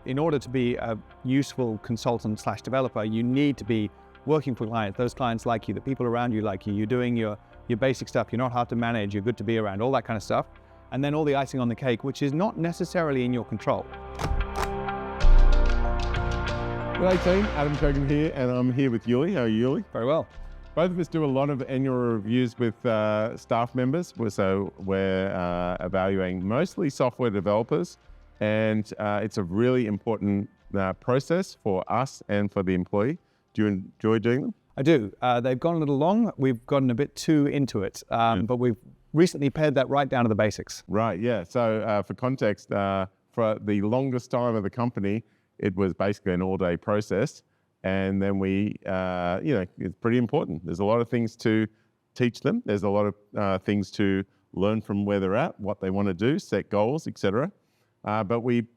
in order to be a useful consultant / developer, you need to be working for clients. Those clients like you, the people around you like you, you're doing your basic stuff, you're not hard to manage, you're good to be around, all that kind of stuff. And then all the icing on the cake, which is not necessarily in your control. G'day team, Adam Cogan here, and I'm here with Yuli. How are you, Yuli? Very well. Both of us do a lot of annual reviews with staff members, so we're evaluating mostly software developers, and it's a really important process for us and for the employee. Do you enjoy doing them? I do. They've gone a little long. We've gotten a bit too into it, but we've recently pared that right down to the basics. Right, yeah. So for context, for the longest time of the company, it was basically an all-day process. And then we, it's pretty important. There's a lot of things to teach them. There's a lot of things to learn from where they're at, what they want to do, set goals, etc. But we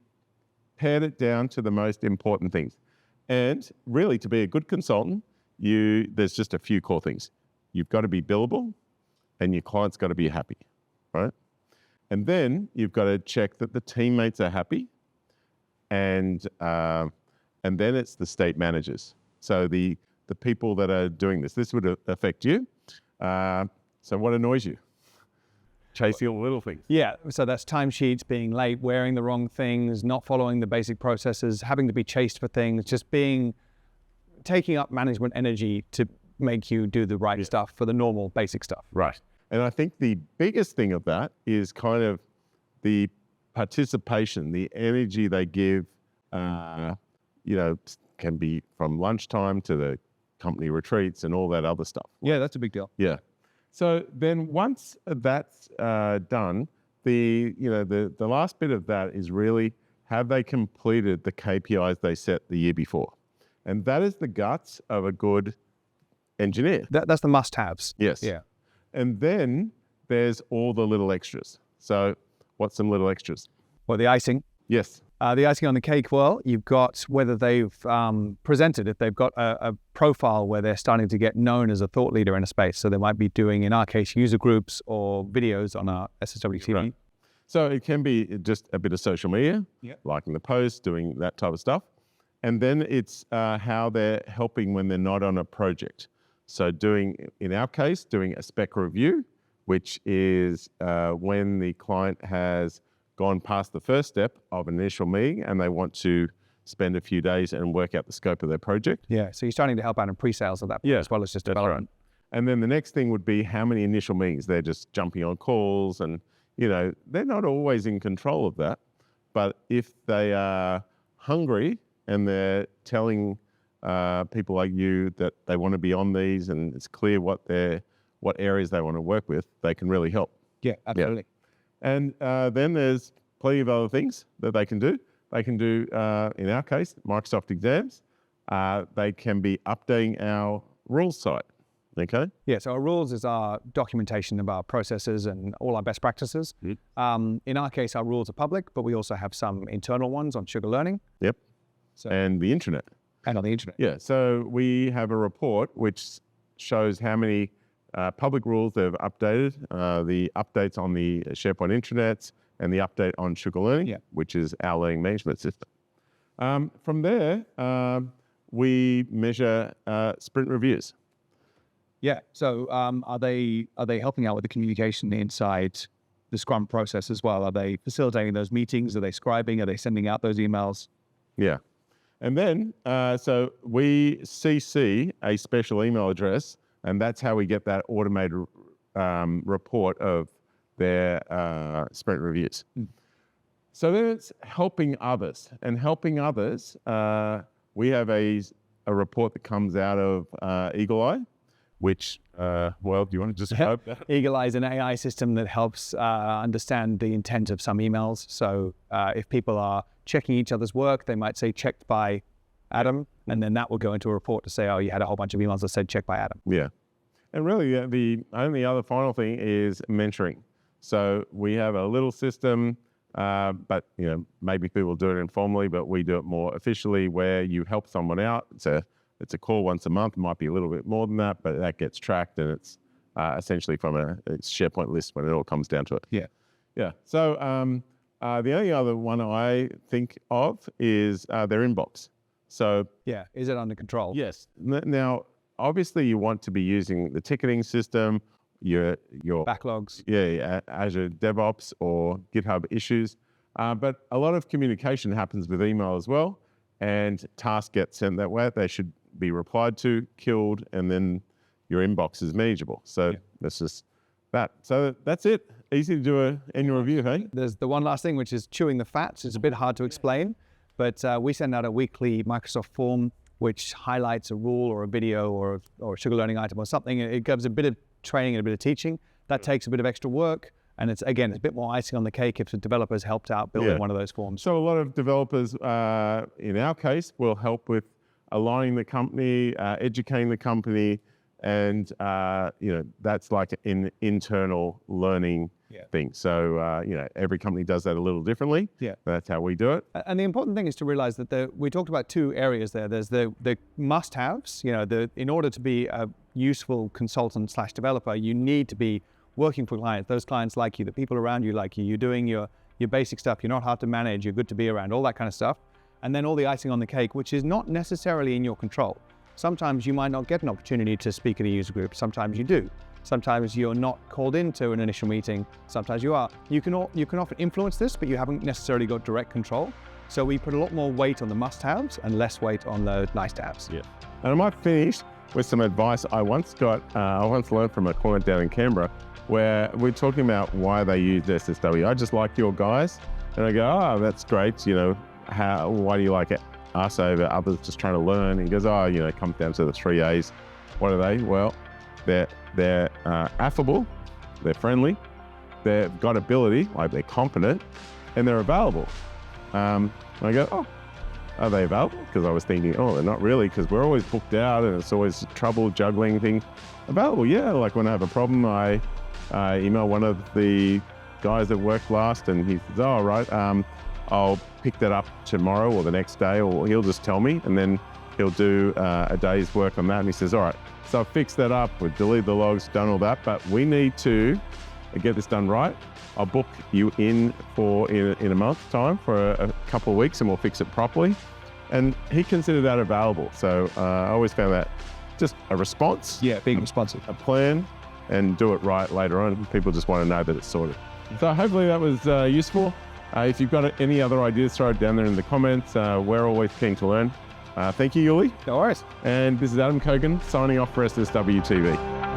pared it down to the most important things. And really, to be a good consultant, there's just a few core things. You've got to be billable, and your client's got to be happy, right? And then you've got to check that the teammates are happy, and then it's the state managers. So the people that are doing this. This would affect you. So what annoys you? Chasing all the little things. Yeah, so that's timesheets, being late, wearing the wrong things, not following the basic processes, having to be chased for things, just taking up management energy to make you do the right stuff for the normal basic stuff. Right. And I think the biggest thing of that is kind of the participation, the energy they give, can be from lunchtime to the company retreats and all that other stuff. Yeah, that's a big deal. Yeah. So then once that's done, the last bit of that is really, have they completed the KPIs they set the year before? And that is the guts of a good engineer. That's the must-haves. Yes. Yeah. And then there's all the little extras. So what's some little extras? Well, the icing. Yes. The icing on the cake, well, you've got whether they've presented, if they've got a profile where they're starting to get known as a thought leader in a space. So they might be doing, in our case, user groups or videos on our SSW TV. Right. So it can be just a bit of social media, liking the post, doing that type of stuff. And then it's how they're helping when they're not on a project. So in our case, doing a spec review, which is when the client has gone past the first step of an initial meeting and they want to spend a few days and work out the scope of their project. Yeah, so you're starting to help out in pre-sales of that as well as just development. Right. And then the next thing would be how many initial meetings. They're just jumping on calls and, they're not always in control of that. But if they are hungry and they're telling people like you that they want to be on these and it's clear what areas they want to work with, they can really help. Yeah, absolutely. Yeah. And then there's plenty of other things that they can do. They can do, in our case, Microsoft exams. They can be updating our rules site, okay? Yeah, so our rules is our documentation of our processes and all our best practices. Mm-hmm. In our case, our rules are public, but we also have some internal ones on Sugar Learning. Yep, and the internet. And on the internet. Yeah, so we have a report which shows how many public rules they've updated, the updates on the SharePoint intranets, and the update on Sugar Learning, which is our learning management system. From there, we measure sprint reviews. Yeah. So are they helping out with the communication inside the Scrum process as well? Are they facilitating those meetings? Are they scribing? Are they sending out those emails? Yeah. And then, so we CC a special email address, and that's how we get that automated report of their sprint reviews. Mm. So then it's helping others. And helping others, we have a report that comes out of Eagle Eye, which, do you want to just hope that? Eagle Eye is an AI system that helps understand the intent of some emails. So if people are checking each other's work, they might say checked by Adam, and then that will go into a report to say, oh, you had a whole bunch of emails that said checked by Adam. Yeah. And really the only other final thing is mentoring. So we have a little system, but maybe people do it informally, but we do it more officially where you help someone out. It's a call once a month. It might be a little bit more than that, but that gets tracked and it's essentially from a SharePoint list when it all comes down to it. Yeah. Yeah. So The only other one I think of is their inbox. So Yeah, is it under control? yes. Now, obviously, you want to be using the ticketing system, your Backlogs. Azure DevOps or GitHub issues. But a lot of communication happens with email as well, and tasks get sent that way. They should be replied to, killed, and then your inbox is manageable. So that's just that. So that's it. Easy to do an annual review, hey? There's the one last thing, which is chewing the fat. It's a bit hard to explain, but we send out a weekly Microsoft form which highlights a rule or a video or a sugar learning item or something. It gives a bit of training and a bit of teaching. That takes a bit of extra work. And it's a bit more icing on the cake if the developers helped out building one of those forms. So a lot of developers, in our case, will help with aligning the company, educating the company, and that's like an internal learning thing. So every company does that a little differently. Yeah, that's how we do it. And the important thing is to realize that we talked about two areas there. There's the must-haves. In order to be a useful consultant/developer, you need to be working for clients. Those clients like you, the people around you like you. You're doing your basic stuff. You're not hard to manage. You're good to be around. All that kind of stuff. And then all the icing on the cake, which is not necessarily in your control. Sometimes you might not get an opportunity to speak at a user group. Sometimes you do. Sometimes you're not called into an initial meeting. Sometimes you are. You can often influence this, but you haven't necessarily got direct control. So we put a lot more weight on the must-haves and less weight on the nice-to-haves. Yeah. And I might finish with some advice I once learned from a client down in Canberra, where we're talking about why they use SSW. I just like your guys. And I go, oh, that's great. Why do you like us over others just trying to learn? And he goes, it comes down to the 3 A's. What are they? Well, they're affable, they're friendly, they've got ability, like they're competent, and they're available. I go, oh, are they available? Because I was thinking, oh, they're not really, because we're always booked out and it's always trouble juggling things. Available, yeah. Like when I have a problem, I email one of the guys that worked last, and he says, oh, right, I'll pick that up tomorrow or the next day, or he'll just tell me, and then he'll do a day's work on that. And he says, all right, so I've fixed that up, we've deleted the logs, done all that, but we need to get this done right. I'll book you in a month's time for a couple of weeks, and we'll fix it properly. And he considered that available. So I always found that just a response. Yeah, being responsive. A plan, and do it right later on. People just want to know that it's sorted. So hopefully that was useful. If you've got any other ideas, throw it down there in the comments. We're always keen to learn. Thank you, Yuli. No worries. And this is Adam Cogan signing off for SSW TV.